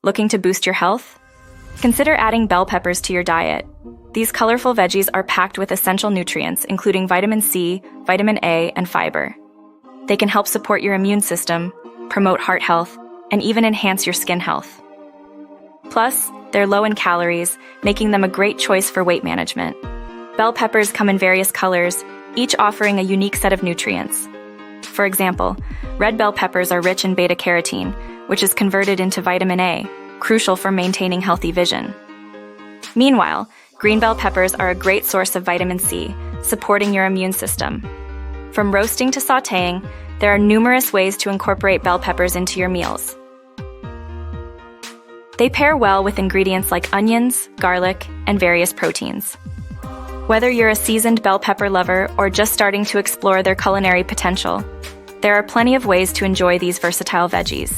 Looking to boost your health? Consider adding bell peppers to your diet. These colorful veggies are packed with essential nutrients, including vitamin C, vitamin A, and fiber. They can help support your immune system, promote heart health, and even enhance your skin health. Plus, they're low in calories, making them a great choice for weight management. Bell peppers come in various colors, each offering a unique set of nutrients. For example, red bell peppers are rich in beta-carotene, which is converted into vitamin A, crucial for maintaining healthy vision. Meanwhile, green bell peppers are a great source of vitamin C, supporting your immune system. From roasting to sautéing, there are numerous ways to incorporate bell peppers into your meals. They pair well with ingredients like onions, garlic, and various proteins. Whether you're a seasoned bell pepper lover or just starting to explore their culinary potential, there are plenty of ways to enjoy these versatile veggies.